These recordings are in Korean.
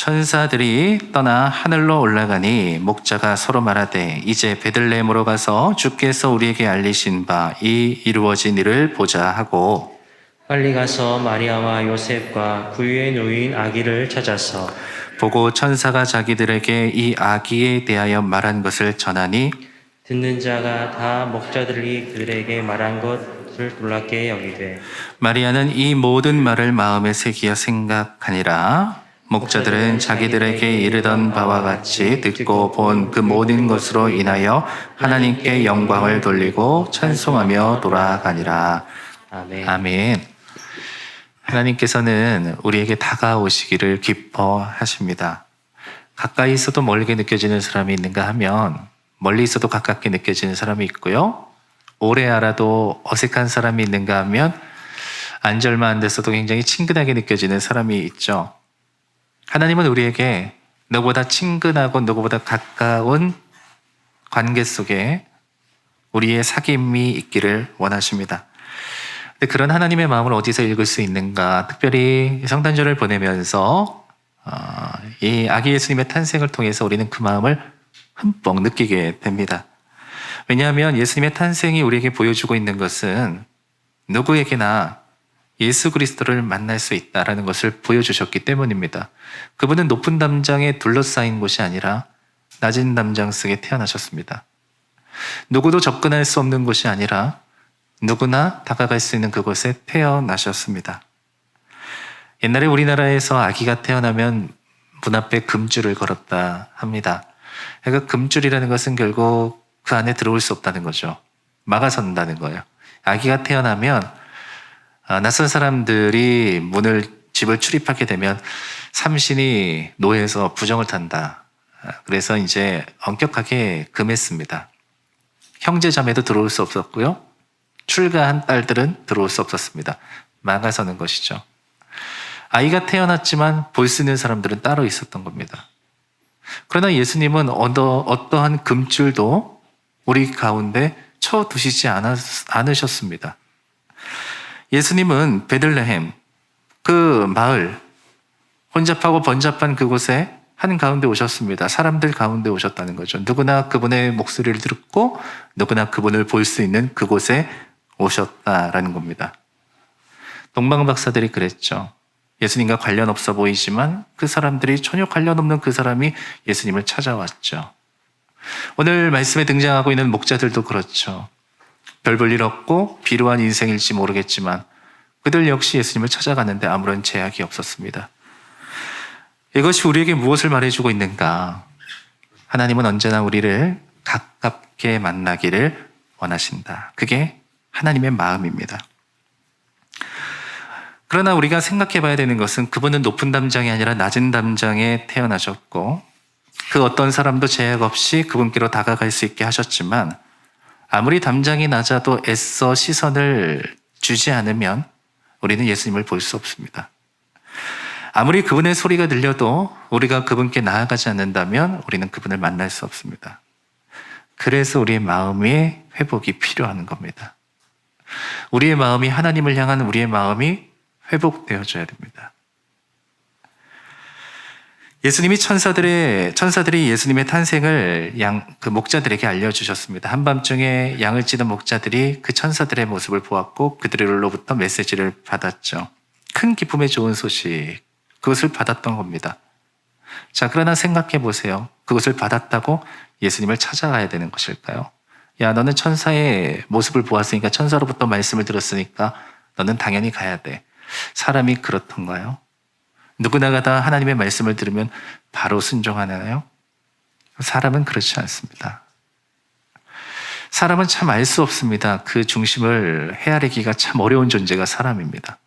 천사들이 떠나 하늘로 올라가니 목자가 서로 말하되 이제 베들레헴으로 가서 주께서 우리에게 알리신 바 이 이루어진 일을 보자 하고 빨리 가서 마리아와 요셉과 구유에 놓인 아기를 찾아서 보고 천사가 자기들에게 이 아기에 대하여 말한 것을 전하니 듣는 자가 다 목자들이 그들에게 말한 것을 놀랍게 여기되 마리아는 이 모든 말을 마음에 새기어 생각하니라. 목자들은 자기들에게 이르던 바와 같이 듣고 본 그 모든 것으로 인하여 하나님께 영광을 돌리고 찬송하며 돌아가니라. 아멘. 아멘. 하나님께서는 우리에게 다가오시기를 기뻐하십니다. 가까이 있어도 멀게 느껴지는 사람이 있는가 하면 멀리 있어도 가깝게 느껴지는 사람이 있고요. 오래 알아도 어색한 사람이 있는가 하면 안지 얼마 안 됐어도 굉장히 친근하게 느껴지는 사람이 있죠. 하나님은 우리에게 너보다 친근하고 누구보다 가까운 관계 속에 우리의 사귐이 있기를 원하십니다. 근데 그런 하나님의 마음을 어디서 읽을 수 있는가? 특별히 성탄절을 보내면서 이 아기 예수님의 탄생을 통해서 우리는 그 마음을 흠뻑 느끼게 됩니다. 왜냐하면 예수님의 탄생이 우리에게 보여주고 있는 것은 누구에게나 예수 그리스도를 만날 수 있다는 것을 보여주셨기 때문입니다. 그분은 높은 담장에 둘러싸인 곳이 아니라 낮은 담장 속에 태어나셨습니다. 누구도 접근할 수 없는 곳이 아니라 누구나 다가갈 수 있는 그곳에 태어나셨습니다. 옛날에 우리나라에서 아기가 태어나면 문 앞에 금줄을 걸었다 합니다. 그러니까 금줄이라는 것은 결국 그 안에 들어올 수 없다는 거죠. 막아선다는 거예요. 아기가 태어나면 낯선 사람들이 집을 출입하게 되면 삼신이 노예에서 부정을 탄다. 그래서 이제 엄격하게 금했습니다. 형제 자매도 들어올 수 없었고요. 출가한 딸들은 들어올 수 없었습니다. 막아서는 것이죠. 아이가 태어났지만 볼 수 있는 사람들은 따로 있었던 겁니다. 그러나 예수님은 어떠한 금줄도 우리 가운데 쳐두시지 않으셨습니다. 예수님은 베들레헴, 그 마을, 혼잡하고 번잡한 그곳에 한가운데 오셨습니다. 사람들 가운데 오셨다는 거죠. 누구나 그분의 목소리를 듣고 누구나 그분을 볼 수 있는 그곳에 오셨다라는 겁니다. 동방 박사들이 그랬죠. 예수님과 관련 없어 보이지만 그 사람들이 전혀 관련 없는 그 사람이 예수님을 찾아왔죠. 오늘 말씀에 등장하고 있는 목자들도 그렇죠. 별 볼 일 없고 비루한 인생일지 모르겠지만 그들 역시 예수님을 찾아갔는데 아무런 제약이 없었습니다. 이것이 우리에게 무엇을 말해주고 있는가? 하나님은 언제나 우리를 가깝게 만나기를 원하신다. 그게 하나님의 마음입니다. 그러나 우리가 생각해 봐야 되는 것은 그분은 높은 담장이 아니라 낮은 담장에 태어나셨고 그 어떤 사람도 제약 없이 그분께로 다가갈 수 있게 하셨지만 아무리 담장이 낮아도 애써 시선을 주지 않으면 우리는 예수님을 볼 수 없습니다. 아무리 그분의 소리가 들려도 우리가 그분께 나아가지 않는다면 우리는 그분을 만날 수 없습니다. 그래서 우리의 마음의 회복이 필요한 겁니다. 우리의 마음이 하나님을 향한 우리의 마음이 회복되어져야 됩니다. 천사들이 예수님의 탄생을 그 목자들에게 알려주셨습니다. 한밤중에 양을 찌는 목자들이 그 천사들의 모습을 보았고 그들로부터 메시지를 받았죠. 큰 기쁨의 좋은 소식, 그것을 받았던 겁니다. 자, 그러나 생각해 보세요. 그것을 받았다고 예수님을 찾아가야 되는 것일까요? 야, 너는 천사의 모습을 보았으니까, 천사로부터 말씀을 들었으니까 너는 당연히 가야 돼. 사람이 그렇던가요? 누구나가 다 하나님의 말씀을 들으면 바로 순종하나요? 사람은 그렇지 않습니다. 사람은 참 알 수 없습니다. 그 중심을 헤아리기가 참 어려운 존재가 사람입니다.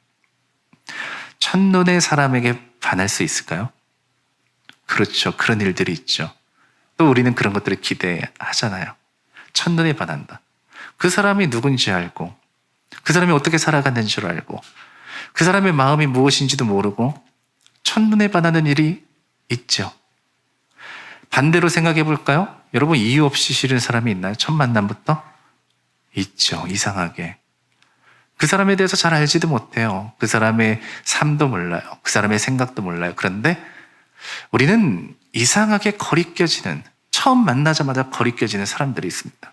첫눈에 사람에게 반할 수 있을까요? 그렇죠. 그런 일들이 있죠. 또 우리는 그런 것들을 기대하잖아요. 첫눈에 반한다. 그 사람이 누군지 알고, 그 사람이 어떻게 살아갔는지 줄 알고, 그 사람의 마음이 무엇인지도 모르고 첫눈에 반하는 일이 있죠. 반대로 생각해 볼까요? 여러분, 이유 없이 싫은 사람이 있나요? 첫 만남부터? 있죠. 이상하게. 그 사람에 대해서 잘 알지도 못해요. 그 사람의 삶도 몰라요. 그 사람의 생각도 몰라요. 그런데 우리는 이상하게 거리껴지는, 처음 만나자마자 거리껴지는 사람들이 있습니다.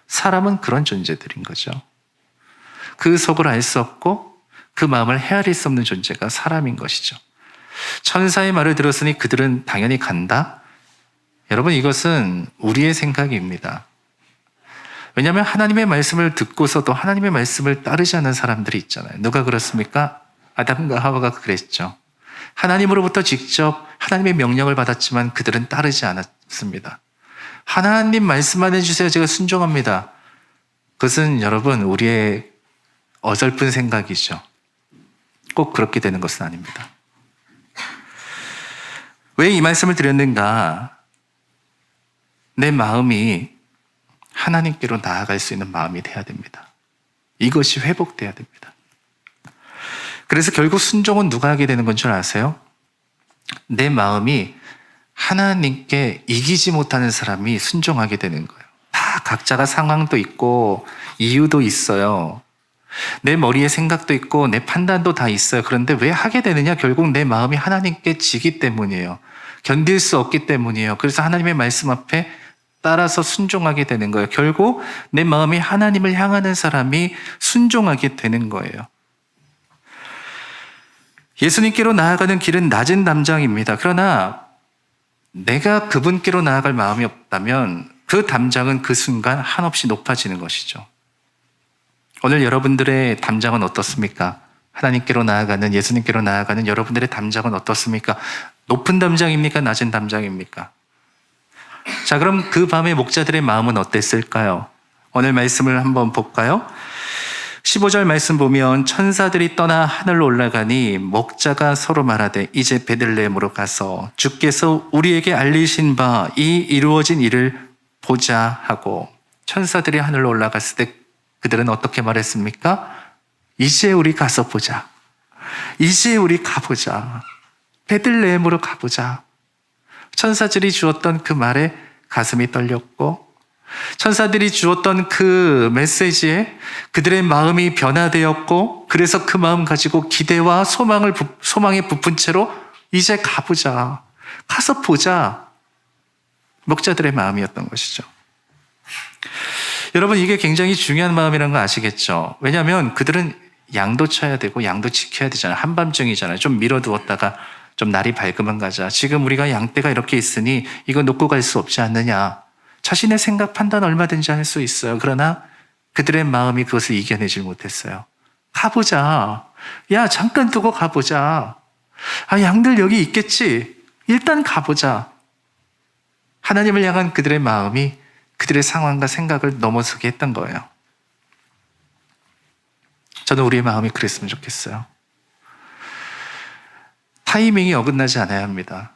사람은 그런 존재들인 거죠. 그 속을 알 수 없고 그 마음을 헤아릴 수 없는 존재가 사람인 것이죠. 천사의 말을 들었으니 그들은 당연히 간다? 여러분, 이것은 우리의 생각입니다. 왜냐하면 하나님의 말씀을 듣고서도 하나님의 말씀을 따르지 않는 사람들이 있잖아요. 누가 그렇습니까? 아담과 하와가 그랬죠. 하나님으로부터 직접 하나님의 명령을 받았지만 그들은 따르지 않았습니다. 하나님 말씀만 해주세요. 제가 순종합니다. 그것은 여러분, 우리의 어설픈 생각이죠. 꼭 그렇게 되는 것은 아닙니다. 왜 이 말씀을 드렸는가? 내 마음이 하나님께로 나아갈 수 있는 마음이 돼야 됩니다. 이것이 회복돼야 됩니다. 그래서 결국 순종은 누가 하게 되는 건 줄 아세요? 내 마음이 하나님께 이기지 못하는 사람이 순종하게 되는 거예요. 다 각자가 상황도 있고 이유도 있어요. 내 머리에 생각도 있고 내 판단도 다 있어요. 그런데 왜 하게 되느냐? 결국 내 마음이 하나님께 지기 때문이에요. 견딜 수 없기 때문이에요. 그래서 하나님의 말씀 앞에 따라서 순종하게 되는 거예요. 결국 내 마음이 하나님을 향하는 사람이 순종하게 되는 거예요. 예수님께로 나아가는 길은 낮은 담장입니다. 그러나 내가 그분께로 나아갈 마음이 없다면 그 담장은 그 순간 한없이 높아지는 것이죠. 오늘 여러분들의 담장은 어떻습니까? 하나님께로 나아가는, 예수님께로 나아가는 여러분들의 담장은 어떻습니까? 높은 담장입니까? 낮은 담장입니까? 자, 그럼 그 밤에 목자들의 마음은 어땠을까요? 오늘 말씀을 한번 볼까요? 15절 말씀 보면 천사들이 떠나 하늘로 올라가니 목자가 서로 말하되 이제 베들레헴으로 가서 주께서 우리에게 알리신 바 이 이루어진 일을 보자 하고, 천사들이 하늘로 올라갔을 때 그들은 어떻게 말했습니까? 이제 우리 가서 보자. 이제 우리 가보자. 베들레헴으로 가보자. 천사들이 주었던 그 말에 가슴이 떨렸고, 천사들이 주었던 그 메시지에 그들의 마음이 변화되었고, 그래서 그 마음 가지고 기대와 소망에 부푼 채로 이제 가보자, 가서 보자, 목자들의 마음이었던 것이죠. 여러분, 이게 굉장히 중요한 마음이라는 거 아시겠죠? 왜냐하면 그들은 양도 쳐야 되고 양도 지켜야 되잖아요. 한밤중이잖아요. 좀 미뤄두었다가 좀 날이 밝으면 가자. 지금 우리가 양떼가 이렇게 있으니 이거 놓고 갈 수 없지 않느냐. 자신의 생각, 판단 얼마든지 할 수 있어요. 그러나 그들의 마음이 그것을 이겨내질 못했어요. 가보자. 야, 잠깐 두고 가보자. 아, 양들 여기 있겠지. 일단 가보자. 하나님을 향한 그들의 마음이 그들의 상황과 생각을 넘어서게 했던 거예요. 저는 우리의 마음이 그랬으면 좋겠어요. 타이밍이 어긋나지 않아야 합니다.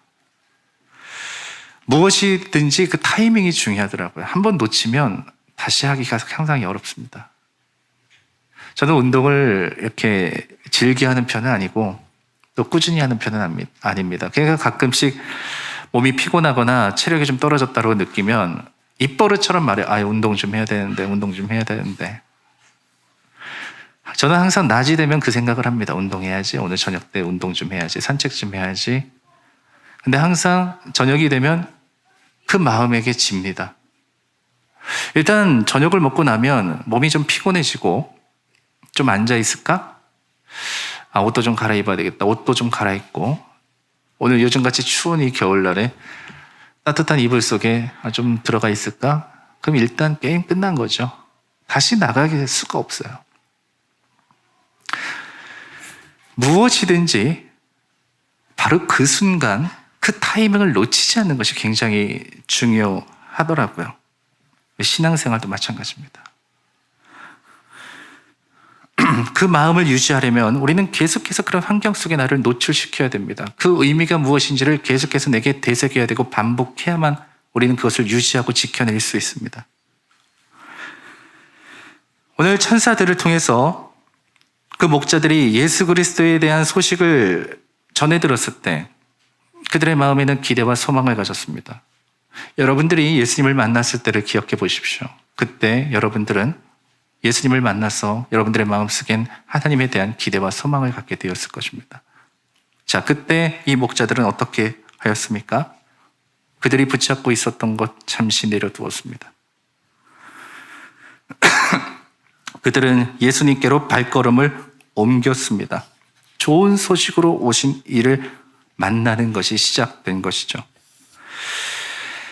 무엇이든지 그 타이밍이 중요하더라고요. 한번 놓치면 다시 하기가 상당히 어렵습니다. 저는 운동을 이렇게 즐겨하는 편은 아니고 또 꾸준히 하는 편은 아닙니다. 그러니까 가끔씩 몸이 피곤하거나 체력이 좀 떨어졌다고 느끼면 입버릇처럼 말해요. 아, 운동 좀 해야 되는데, 운동 좀 해야 되는데. 저는 항상 낮이 되면 그 생각을 합니다. 운동해야지. 오늘 저녁 때 운동 좀 해야지. 산책 좀 해야지. 근데 항상 저녁이 되면 그 마음에게 집니다. 일단 저녁을 먹고 나면 몸이 좀 피곤해지고 좀 앉아 있을까? 아, 옷도 좀 갈아입어야 되겠다. 옷도 좀 갈아입고 오늘 요즘같이 추운 이 겨울날에 따뜻한 이불 속에 좀 들어가 있을까? 그럼 일단 게임 끝난 거죠. 다시 나가게 될 수가 없어요. 무엇이든지 바로 그 순간 그 타이밍을 놓치지 않는 것이 굉장히 중요하더라고요. 신앙생활도 마찬가지입니다. 그 마음을 유지하려면 우리는 계속해서 그런 환경 속에 나를 노출시켜야 됩니다. 그 의미가 무엇인지를 계속해서 내게 되새겨야 되고 반복해야만 우리는 그것을 유지하고 지켜낼 수 있습니다. 오늘 천사들을 통해서 그 목자들이 예수 그리스도에 대한 소식을 전해 들었을 때 그들의 마음에는 기대와 소망을 가졌습니다. 여러분들이 예수님을 만났을 때를 기억해 보십시오. 그때 여러분들은 예수님을 만나서 여러분들의 마음속엔 하나님에 대한 기대와 소망을 갖게 되었을 것입니다. 자, 그때 이 목자들은 어떻게 하였습니까? 그들이 붙잡고 있었던 것 잠시 내려두었습니다. 그들은 예수님께로 발걸음을 옮겼습니다. 좋은 소식으로 오신 이를 만나는 것이 시작된 것이죠.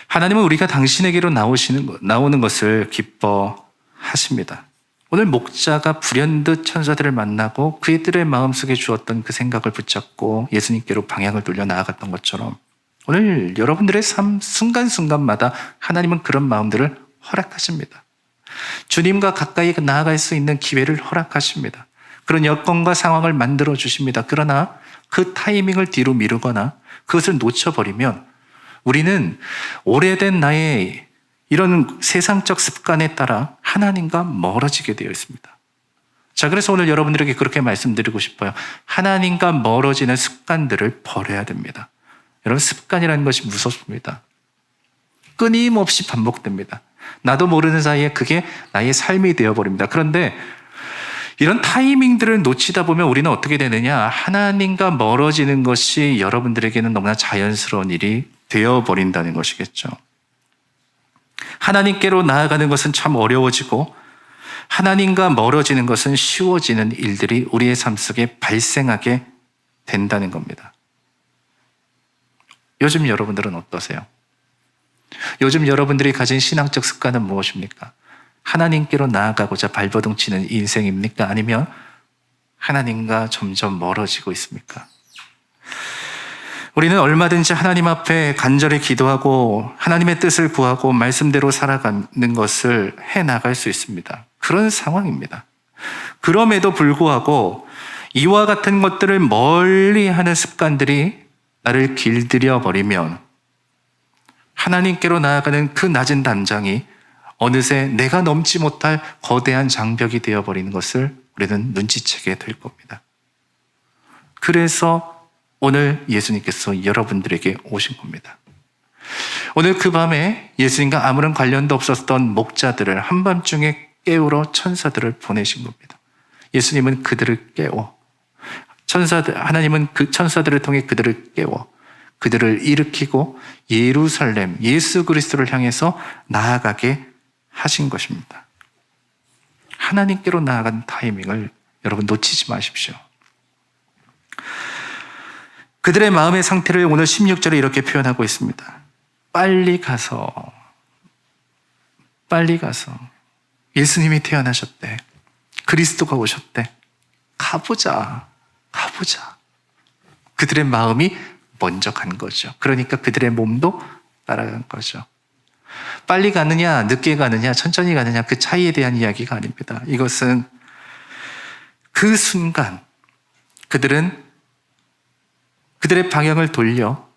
하나님은 우리가 당신에게로 나오는 것을 기뻐하십니다. 오늘 목자가 불현듯 천사들을 만나고 그들의 마음속에 주었던 그 생각을 붙잡고 예수님께로 방향을 돌려 나아갔던 것처럼 오늘 여러분들의 삶 순간순간마다 하나님은 그런 마음들을 허락하십니다. 주님과 가까이 나아갈 수 있는 기회를 허락하십니다. 그런 여건과 상황을 만들어 주십니다. 그러나 그 타이밍을 뒤로 미루거나 그것을 놓쳐버리면 우리는 오래된 나의 이런 세상적 습관에 따라 하나님과 멀어지게 되어 있습니다. 자, 그래서 오늘 여러분들에게 그렇게 말씀드리고 싶어요. 하나님과 멀어지는 습관들을 버려야 됩니다. 여러분, 습관이라는 것이 무섭습니다. 끊임없이 반복됩니다. 나도 모르는 사이에 그게 나의 삶이 되어버립니다. 그런데 이런 타이밍들을 놓치다 보면 우리는 어떻게 되느냐? 하나님과 멀어지는 것이 여러분들에게는 너무나 자연스러운 일이 되어버린다는 것이겠죠. 하나님께로 나아가는 것은 참 어려워지고 하나님과 멀어지는 것은 쉬워지는 일들이 우리의 삶 속에 발생하게 된다는 겁니다. 요즘 여러분들은 어떠세요? 요즘 여러분들이 가진 신앙적 습관은 무엇입니까? 하나님께로 나아가고자 발버둥 치는 인생입니까? 아니면 하나님과 점점 멀어지고 있습니까? 우리는 얼마든지 하나님 앞에 간절히 기도하고 하나님의 뜻을 구하고 말씀대로 살아가는 것을 해나갈 수 있습니다. 그런 상황입니다. 그럼에도 불구하고 이와 같은 것들을 멀리 하는 습관들이 나를 길들여 버리면 하나님께로 나아가는 그 낮은 담장이 어느새 내가 넘지 못할 거대한 장벽이 되어버리는 것을 우리는 눈치채게 될 겁니다. 그래서 오늘 예수님께서 여러분들에게 오신 겁니다. 오늘 그 밤에 예수님과 아무런 관련도 없었던 목자들을 한밤중에 깨우러 천사들을 보내신 겁니다. 예수님은 그들을 깨워 하나님은 그 천사들을 통해 그들을 깨워 그들을 일으키고 예루살렘 예수 그리스도를 향해서 나아가게 하신 것입니다. 하나님께로 나아간 타이밍을 여러분 놓치지 마십시오. 그들의 마음의 상태를 오늘 16절에 이렇게 표현하고 있습니다. 빨리 가서 예수님이 태어나셨대. 그리스도가 오셨대. 가보자. 그들의 마음이 먼저 간 거죠. 그러니까 그들의 몸도 따라간 거죠. 빨리 가느냐, 늦게 가느냐, 천천히 가느냐, 그 차이에 대한 이야기가 아닙니다. 이것은 그 순간 그들은 그들의 방향을 돌려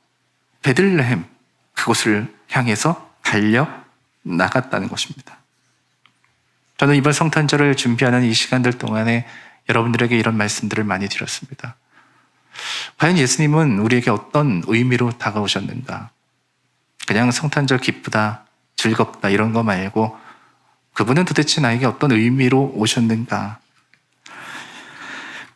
베들레헴 그곳을 향해서 달려 나갔다는 것입니다. 저는 이번 성탄절을 준비하는 이 시간들 동안에 여러분들에게 이런 말씀들을 많이 드렸습니다. 과연 예수님은 우리에게 어떤 의미로 다가오셨는가? 그냥 성탄절 기쁘다, 즐겁다 이런 거 말고 그분은 도대체 나에게 어떤 의미로 오셨는가?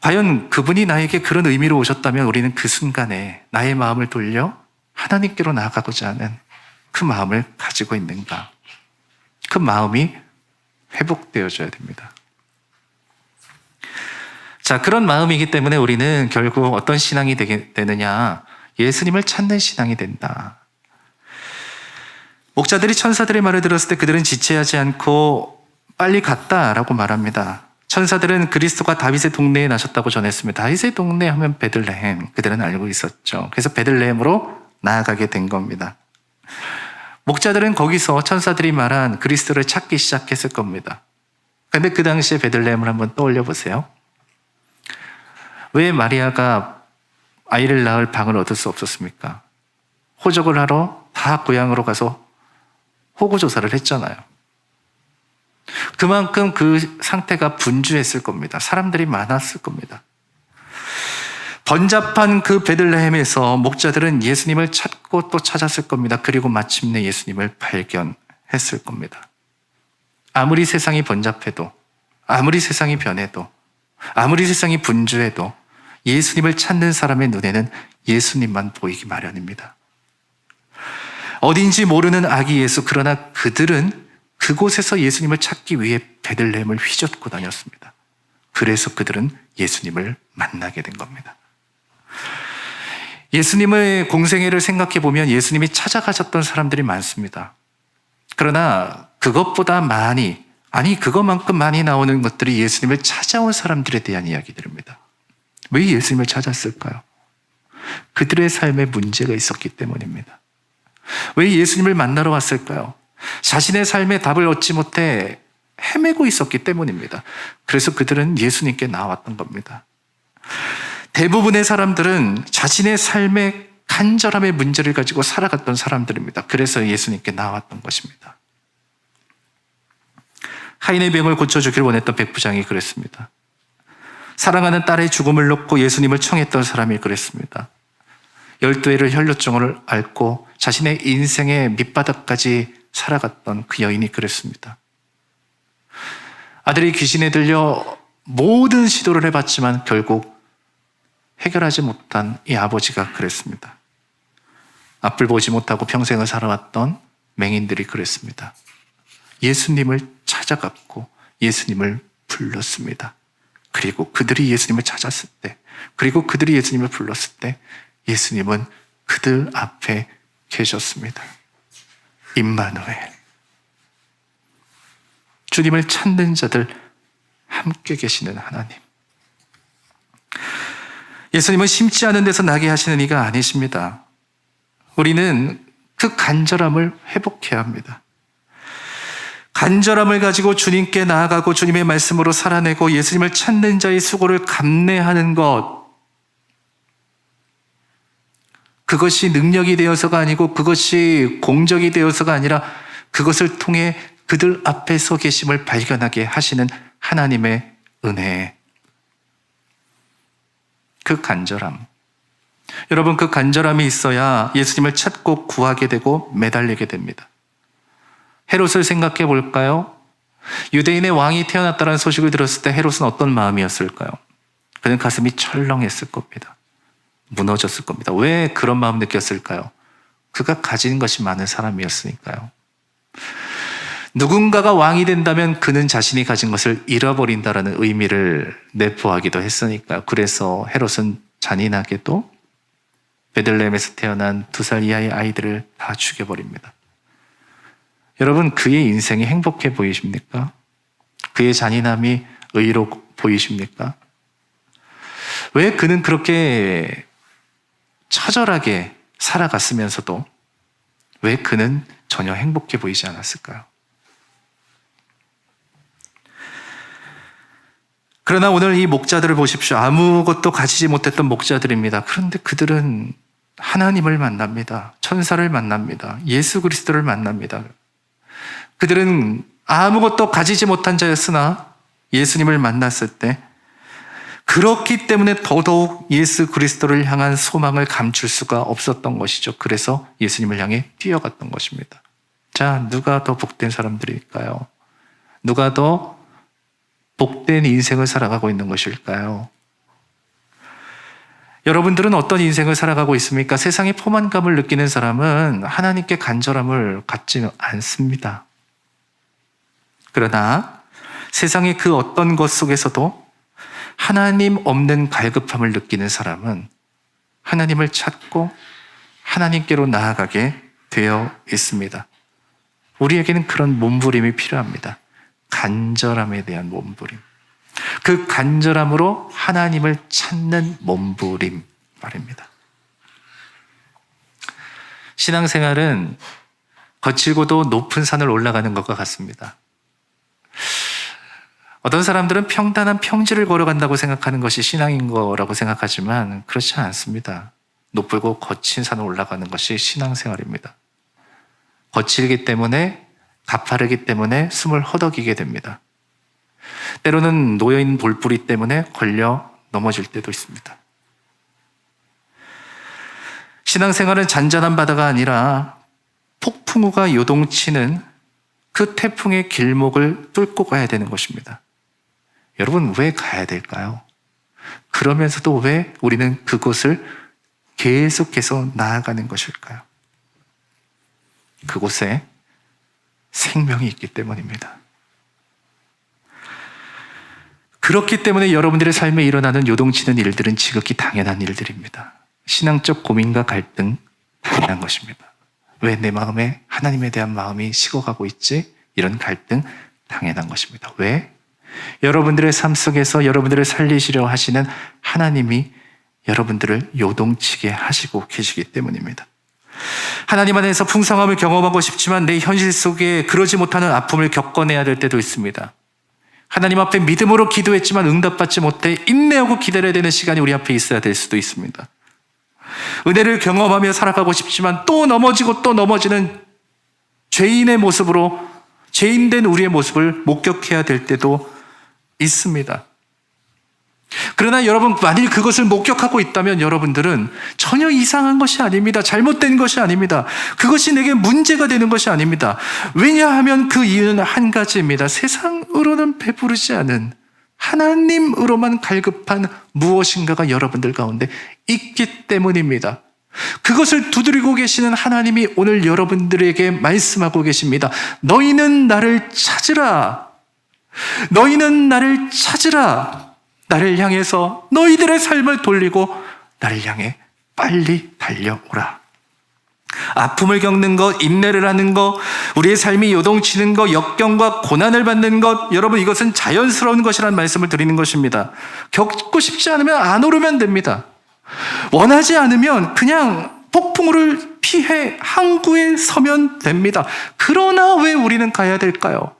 과연 그분이 나에게 그런 의미로 오셨다면 우리는 그 순간에 나의 마음을 돌려 하나님께로 나아가고자 하는 그 마음을 가지고 있는가? 그 마음이 회복되어져야 됩니다. 자, 그런 마음이기 때문에 우리는 결국 어떤 신앙이 되느냐? 예수님을 찾는 신앙이 된다. 목자들이 천사들의 말을 들었을 때 그들은 지체하지 않고 빨리 갔다라고 말합니다. 천사들은 그리스도가 다윗의 동네에 나셨다고 전했습니다. 다윗의 동네 하면 베들레헴, 그들은 알고 있었죠. 그래서 베들레헴으로 나아가게 된 겁니다. 목자들은 거기서 천사들이 말한 그리스도를 찾기 시작했을 겁니다. 그런데 그 당시에 베들레헴을 한번 떠올려 보세요. 왜 마리아가 아이를 낳을 방을 얻을 수 없었습니까? 호적을 하러 다 고향으로 가서 호구조사를 했잖아요. 그만큼 그 상태가 분주했을 겁니다. 사람들이 많았을 겁니다. 번잡한 그 베들레헴에서 목자들은 예수님을 찾고 또 찾았을 겁니다. 그리고 마침내 예수님을 발견했을 겁니다. 아무리 세상이 번잡해도, 아무리 세상이 변해도, 아무리 세상이 분주해도 예수님을 찾는 사람의 눈에는 예수님만 보이기 마련입니다. 어딘지 모르는 아기 예수, 그러나 그들은 그곳에서 예수님을 찾기 위해 베들레헴을 휘젓고 다녔습니다. 그래서 그들은 예수님을 만나게 된 겁니다. 예수님의 공생애를 생각해 보면 예수님이 찾아가셨던 사람들이 많습니다. 그러나 그것보다 그것만큼 많이 나오는 것들이 예수님을 찾아온 사람들에 대한 이야기들입니다. 왜 예수님을 찾았을까요? 그들의 삶에 문제가 있었기 때문입니다. 왜 예수님을 만나러 왔을까요? 자신의 삶에 답을 얻지 못해 헤매고 있었기 때문입니다. 그래서 그들은 예수님께 나왔던 겁니다. 대부분의 사람들은 자신의 삶의 간절함의 문제를 가지고 살아갔던 사람들입니다. 그래서 예수님께 나왔던 것입니다. 하인의 병을 고쳐주길 원했던 백부장이 그랬습니다. 사랑하는 딸의 죽음을 놓고 예수님을 청했던 사람이 그랬습니다. 12회를 혈루증을 앓고 자신의 인생의 밑바닥까지 살아갔던 그 여인이 그랬습니다. 아들이 귀신에 들려 모든 시도를 해봤지만 결국 해결하지 못한 이 아버지가 그랬습니다. 앞을 보지 못하고 평생을 살아왔던 맹인들이 그랬습니다. 예수님을 찾아갔고 예수님을 불렀습니다. 그리고 그들이 예수님을 찾았을 때, 그리고 그들이 예수님을 불렀을 때 예수님은 그들 앞에 계셨습니다. 임마누엘, 주님을 찾는 자들 함께 계시는 하나님. 예수님은 심지 않은 데서 나게 하시는 이가 아니십니다. 우리는 그 간절함을 회복해야 합니다. 간절함을 가지고 주님께 나아가고 주님의 말씀으로 살아내고 예수님을 찾는 자의 수고를 감내하는 것, 그것이 능력이 되어서가 아니고 그것이 공적이 되어서가 아니라 그것을 통해 그들 앞에 서 계심을 발견하게 하시는 하나님의 은혜, 그 간절함. 여러분, 그 간절함이 있어야 예수님을 찾고 구하게 되고 매달리게 됩니다. 헤롯을 생각해 볼까요? 유대인의 왕이 태어났다는 소식을 들었을 때 헤롯은 어떤 마음이었을까요? 그는 가슴이 철렁했을 겁니다. 무너졌을 겁니다. 왜 그런 마음 느꼈을까요? 그가 가진 것이 많은 사람이었으니까요. 누군가가 왕이 된다면 그는 자신이 가진 것을 잃어버린다라는 의미를 내포하기도 했으니까요. 그래서 헤롯은 잔인하게도 베들레헴에서 태어난 2살 이하의 아이들을 다 죽여버립니다. 여러분, 그의 인생이 행복해 보이십니까? 그의 잔인함이 의로 보이십니까? 왜 그는 그렇게 처절하게 살아갔으면서도 왜 그는 전혀 행복해 보이지 않았을까요? 그러나 오늘 이 목자들을 보십시오. 아무것도 가지지 못했던 목자들입니다. 그런데 그들은 하나님을 만납니다. 천사를 만납니다. 예수 그리스도를 만납니다. 그들은 아무것도 가지지 못한 자였으나 예수님을 만났을 때 그렇기 때문에 더더욱 예수 그리스도를 향한 소망을 감출 수가 없었던 것이죠. 그래서 예수님을 향해 뛰어갔던 것입니다. 자, 누가 더 복된 사람들일까요? 누가 더 복된 인생을 살아가고 있는 것일까요? 여러분들은 어떤 인생을 살아가고 있습니까? 세상의 포만감을 느끼는 사람은 하나님께 간절함을 갖지 않습니다. 그러나 세상의 그 어떤 것 속에서도 하나님 없는 갈급함을 느끼는 사람은 하나님을 찾고 하나님께로 나아가게 되어 있습니다. 우리에게는 그런 몸부림이 필요합니다. 간절함에 대한 몸부림. 그 간절함으로 하나님을 찾는 몸부림 말입니다. 신앙생활은 거칠고도 높은 산을 올라가는 것과 같습니다. 어떤 사람들은 평단한 평지를 걸어간다고 생각하는 것이 신앙인 거라고 생각하지만 그렇지 않습니다. 높고 거친 산을 올라가는 것이 신앙생활입니다. 거칠기 때문에, 가파르기 때문에 숨을 허덕이게 됩니다. 때로는 놓여있는 돌뿌리 때문에 걸려 넘어질 때도 있습니다. 신앙생활은 잔잔한 바다가 아니라 폭풍우가 요동치는 그 태풍의 길목을 뚫고 가야 되는 것입니다. 여러분, 왜 가야 될까요? 그러면서도 왜 우리는 그곳을 계속해서 나아가는 것일까요? 그곳에 생명이 있기 때문입니다. 그렇기 때문에 여러분들의 삶에 일어나는 요동치는 일들은 지극히 당연한 일들입니다. 신앙적 고민과 갈등, 당연한 것입니다. 왜 내 마음에 하나님에 대한 마음이 식어가고 있지? 이런 갈등, 당연한 것입니다. 왜? 여러분들의 삶 속에서 여러분들을 살리시려 하시는 하나님이 여러분들을 요동치게 하시고 계시기 때문입니다. 하나님 안에서 풍성함을 경험하고 싶지만 내 현실 속에 그러지 못하는 아픔을 겪어내야 될 때도 있습니다. 하나님 앞에 믿음으로 기도했지만 응답받지 못해 인내하고 기다려야 되는 시간이 우리 앞에 있어야 될 수도 있습니다. 은혜를 경험하며 살아가고 싶지만 또 넘어지고 또 넘어지는 죄인의 모습으로 죄인된 우리의 모습을 목격해야 될 때도 있습니다. 그러나 여러분, 만일 그것을 목격하고 있다면 여러분들은 전혀 이상한 것이 아닙니다. 잘못된 것이 아닙니다. 그것이 내게 문제가 되는 것이 아닙니다. 왜냐하면 그 이유는 한 가지입니다. 세상으로는 배부르지 않은 하나님으로만 갈급한 무엇인가가 여러분들 가운데 있기 때문입니다. 그것을 두드리고 계시는 하나님이 오늘 여러분들에게 말씀하고 계십니다. 너희는 나를 찾으라. 너희는 나를 찾으라. 나를 향해서 너희들의 삶을 돌리고 나를 향해 빨리 달려오라. 아픔을 겪는 것, 인내를 하는 것, 우리의 삶이 요동치는 것, 역경과 고난을 받는 것, 여러분, 이것은 자연스러운 것이라는 말씀을 드리는 것입니다. 겪고 싶지 않으면 안 오르면 됩니다. 원하지 않으면 그냥 폭풍우를 피해 항구에 서면 됩니다. 그러나 왜 우리는 가야 될까요?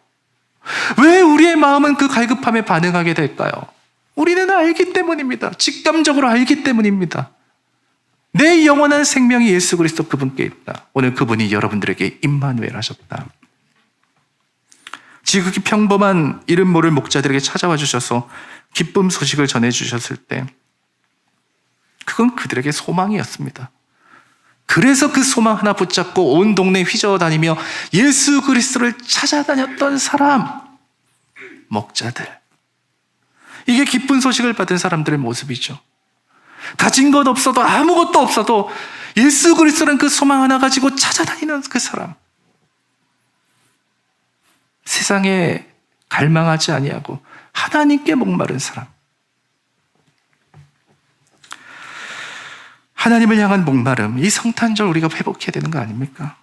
왜 우리의 마음은 그 갈급함에 반응하게 될까요? 우리는 알기 때문입니다. 직감적으로 알기 때문입니다. 내 영원한 생명이 예수 그리스도 그분께 있다. 오늘 그분이 여러분들에게 임마누엘 하셨다. 지극히 평범한 이름 모를 목자들에게 찾아와 주셔서 기쁨 소식을 전해주셨을 때 그건 그들에게 소망이었습니다. 그래서 그 소망 하나 붙잡고 온 동네 휘저어다니며 예수 그리스도를 찾아다녔던 사람, 목자들. 이게 기쁜 소식을 받은 사람들의 모습이죠. 가진 것 없어도 아무것도 없어도 예수 그리스도는 그 소망 하나 가지고 찾아다니는 그 사람. 세상에 갈망하지 아니하고 하나님께 목마른 사람. 하나님을 향한 목마름, 이 성탄절 우리가 회복해야 되는 거 아닙니까?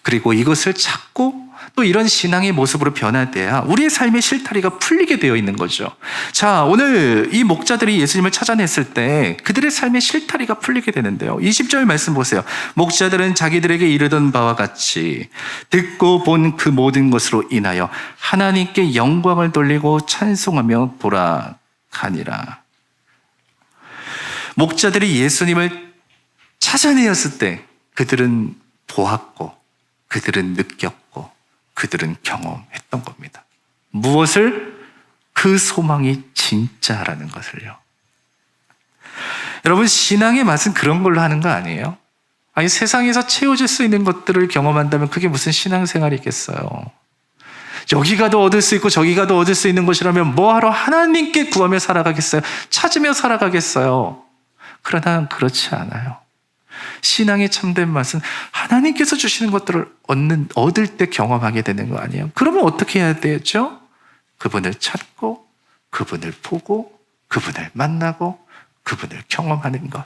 그리고 이것을 찾고 또 이런 신앙의 모습으로 변화돼야 우리의 삶의 실타리가 풀리게 되어 있는 거죠. 자, 오늘 이 목자들이 예수님을 찾아냈을 때 그들의 삶의 실타리가 풀리게 되는데요. 20절 말씀 보세요. 목자들은 자기들에게 이르던 바와 같이 듣고 본 그 모든 것으로 인하여 하나님께 영광을 돌리고 찬송하며 돌아가니라. 목자들이 예수님을 찾아내었을 때 그들은 보았고 그들은 느꼈고 그들은 경험했던 겁니다. 무엇을? 그 소망이 진짜라는 것을요. 여러분, 신앙의 맛은 그런 걸로 하는 거 아니에요? 아니, 세상에서 채워질 수 있는 것들을 경험한다면 그게 무슨 신앙생활이겠어요? 여기 가도 얻을 수 있고 저기 가도 얻을 수 있는 것이라면 뭐하러 하나님께 구하며 살아가겠어요? 찾으며 살아가겠어요? 그러나 그렇지 않아요. 신앙의 참된 맛은 하나님께서 주시는 것들을 얻을 때 경험하게 되는 거 아니에요? 그러면 어떻게 해야 되죠? 그분을 찾고, 그분을 보고, 그분을 만나고, 그분을 경험하는 것.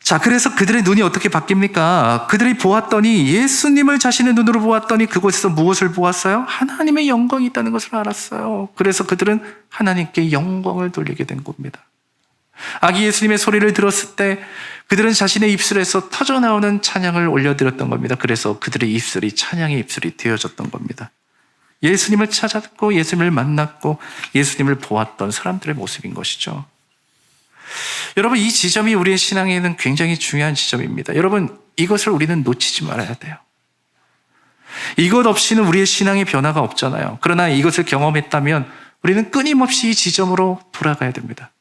자, 그래서 그들의 눈이 어떻게 바뀝니까? 그들이 보았더니, 예수님을 자신의 눈으로 보았더니 그곳에서 무엇을 보았어요? 하나님의 영광이 있다는 것을 알았어요. 그래서 그들은 하나님께 영광을 돌리게 된 겁니다. 아기 예수님의 소리를 들었을 때 그들은 자신의 입술에서 터져나오는 찬양을 올려드렸던 겁니다. 그래서 그들의 입술이 찬양의 입술이 되어졌던 겁니다. 예수님을 찾았고 예수님을 만났고 예수님을 보았던 사람들의 모습인 것이죠. 여러분, 이 지점이 우리의 신앙에는 굉장히 중요한 지점입니다. 여러분, 이것을 우리는 놓치지 말아야 돼요. 이것 없이는 우리의 신앙의 변화가 없잖아요. 그러나 이것을 경험했다면 우리는 끊임없이 이 지점으로 돌아가야 됩니다.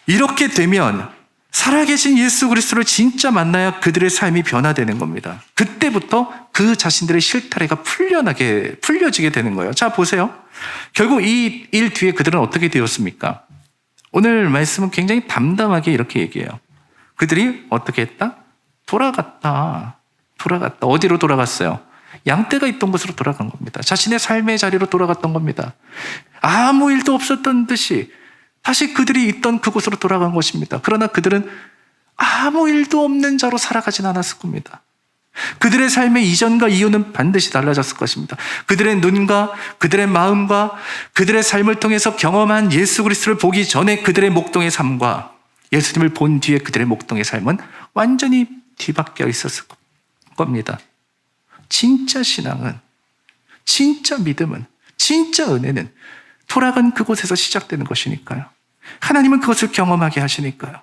이렇게 되면 살아계신 예수 그리스도를 진짜 만나야 그들의 삶이 변화되는 겁니다. 그때부터 그 자신들의 실타래가 풀려지게 되는 거예요. 자, 보세요. 결국 이 일 뒤에 그들은 어떻게 되었습니까? 오늘 말씀은 굉장히 담담하게 이렇게 얘기해요. 그들이 어떻게 했다? 돌아갔다. 어디로 돌아갔어요? 양떼가 있던 곳으로 돌아간 겁니다. 자신의 삶의 자리로 돌아갔던 겁니다. 아무 일도 없었던 듯이 다시 그들이 있던 그곳으로 돌아간 것입니다. 그러나 그들은 아무 일도 없는 자로 살아가진 않았을 겁니다. 그들의 삶의 이전과 이후는 반드시 달라졌을 것입니다. 그들의 눈과 그들의 마음과 그들의 삶을 통해서 경험한 예수 그리스도를 보기 전에 그들의 목동의 삶과 예수님을 본 뒤에 그들의 목동의 삶은 완전히 뒤바뀌어 있었을 겁니다. 진짜 신앙은, 진짜 믿음은, 진짜 은혜는 돌아간 그곳에서 시작되는 것이니까요. 하나님은 그것을 경험하게 하시니까요.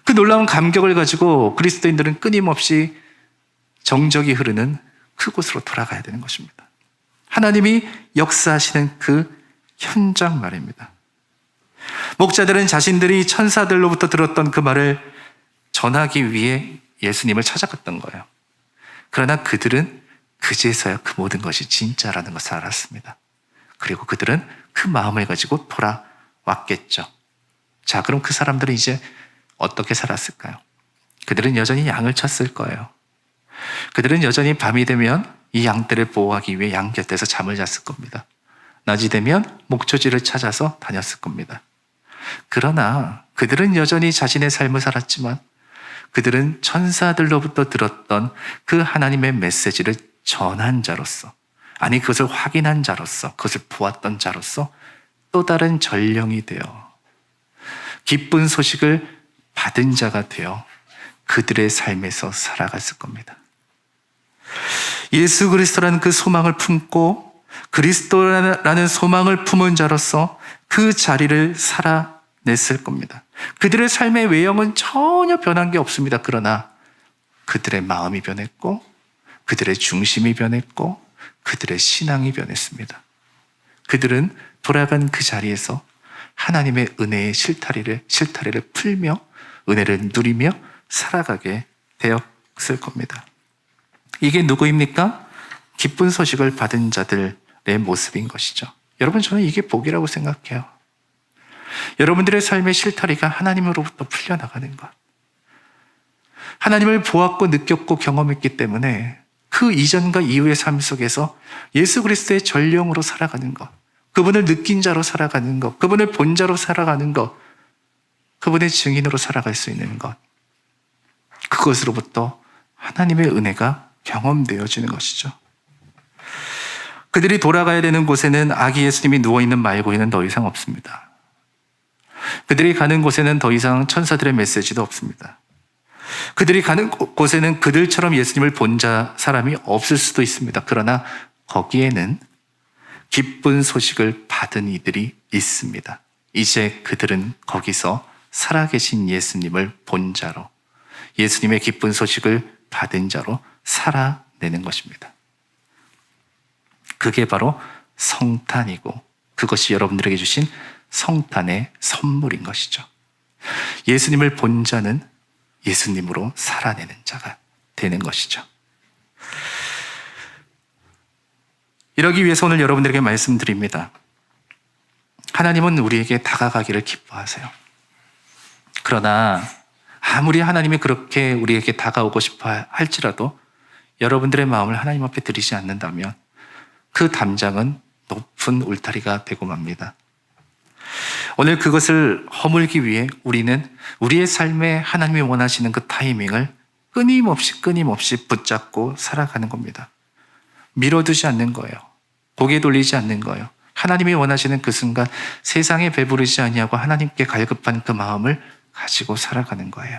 그 놀라운 감격을 가지고 그리스도인들은 끊임없이 정적이 흐르는 그곳으로 돌아가야 되는 것입니다. 하나님이 역사하시는 그 현장 말입니다. 목자들은 자신들이 천사들로부터 들었던 그 말을 전하기 위해 예수님을 찾아갔던 거예요. 그러나 그들은 그제서야 그 모든 것이 진짜라는 것을 알았습니다. 그리고 그들은 그 마음을 가지고 돌아왔겠죠. 자, 그럼 그 사람들은 이제 어떻게 살았을까요? 그들은 여전히 양을 쳤을 거예요. 그들은 여전히 밤이 되면 이 양떼를 보호하기 위해 양 곁에서 잠을 잤을 겁니다. 낮이 되면 목초지를 찾아서 다녔을 겁니다. 그러나 그들은 여전히 자신의 삶을 살았지만 그들은 천사들로부터 들었던 그 하나님의 메시지를 전한 자로서, 아니 그것을 확인한 자로서, 그것을 보았던 자로서 또 다른 전령이 되어 기쁜 소식을 받은 자가 되어 그들의 삶에서 살아갔을 겁니다. 예수 그리스도라는 그 소망을 품고 그리스도라는 소망을 품은 자로서 그 자리를 살아냈을 겁니다. 그들의 삶의 외형은 전혀 변한 게 없습니다. 그러나 그들의 마음이 변했고 그들의 중심이 변했고 그들의 신앙이 변했습니다. 그들은 돌아간 그 자리에서 하나님의 은혜의 실타래를 풀며 은혜를 누리며 살아가게 되었을 겁니다. 이게 누구입니까? 기쁜 소식을 받은 자들의 모습인 것이죠. 여러분, 저는 이게 복이라고 생각해요. 여러분들의 삶의 실타래가 하나님으로부터 풀려나가는 것. 하나님을 보았고 느꼈고 경험했기 때문에 그 이전과 이후의 삶 속에서 예수 그리스도의 전령으로 살아가는 것, 그분을 느낀 자로 살아가는 것, 그분을 본 자로 살아가는 것, 그분의 증인으로 살아갈 수 있는 것, 그것으로부터 하나님의 은혜가 경험되어지는 것이죠. 그들이 돌아가야 되는 곳에는 아기 예수님이 누워있는 말고에는 더 이상 없습니다. 그들이 가는 곳에는 더 이상 천사들의 메시지도 없습니다. 그들이 가는 곳에는 그들처럼 예수님을 본 사람이 없을 수도 있습니다. 그러나 거기에는 기쁜 소식을 받은 이들이 있습니다. 이제 그들은 거기서 살아계신 예수님을 본 자로, 예수님의 기쁜 소식을 받은 자로 살아내는 것입니다. 그게 바로 성탄이고 그것이 여러분들에게 주신 성탄의 선물인 것이죠. 예수님을 본 자는 예수님으로 살아내는 자가 되는 것이죠. 이러기 위해서 오늘 여러분들에게 말씀드립니다. 하나님은 우리에게 다가가기를 기뻐하세요. 그러나 아무리 하나님이 그렇게 우리에게 다가오고 싶어 할지라도 여러분들의 마음을 하나님 앞에 드리지 않는다면 그 담장은 높은 울타리가 되고 맙니다. 오늘 그것을 허물기 위해 우리는 우리의 삶에 하나님이 원하시는 그 타이밍을 끊임없이 붙잡고 살아가는 겁니다. 밀어두지 않는 거예요. 고개 돌리지 않는 거예요. 하나님이 원하시는 그 순간 세상에 배부르지 아니하고 하나님께 갈급한 그 마음을 가지고 살아가는 거예요.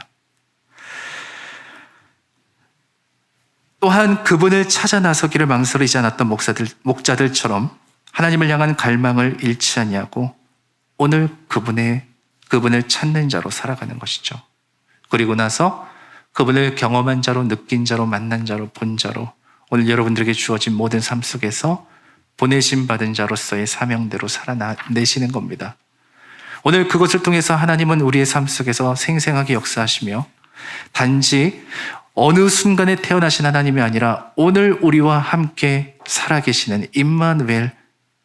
또한 그분을 찾아 나서기를 망설이지 않았던 목자들처럼 하나님을 향한 갈망을 잃지 아니하고 오늘 그분을 찾는 자로 살아가는 것이죠. 그리고 나서 그분을 경험한 자로, 느낀 자로, 만난 자로, 본 자로 오늘 여러분들에게 주어진 모든 삶 속에서 보내심 받은 자로서의 사명대로 살아내시는 겁니다. 오늘 그것을 통해서 하나님은 우리의 삶 속에서 생생하게 역사하시며 단지 어느 순간에 태어나신 하나님이 아니라 오늘 우리와 함께 살아계시는 임마누엘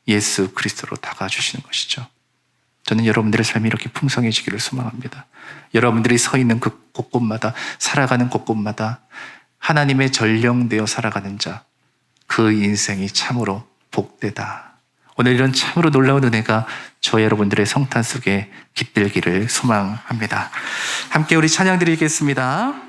예수 그리스도로 다가주시는 것이죠. 저는 여러분들의 삶이 이렇게 풍성해지기를 소망합니다. 여러분들이 서 있는 그 곳곳마다, 살아가는 곳곳마다 하나님의 전령되어 살아가는 자, 그 인생이 참으로 복되다. 오늘 이런 참으로 놀라운 은혜가 저 여러분들의 성탄 속에 깃들기를 소망합니다. 함께 우리 찬양 드리겠습니다.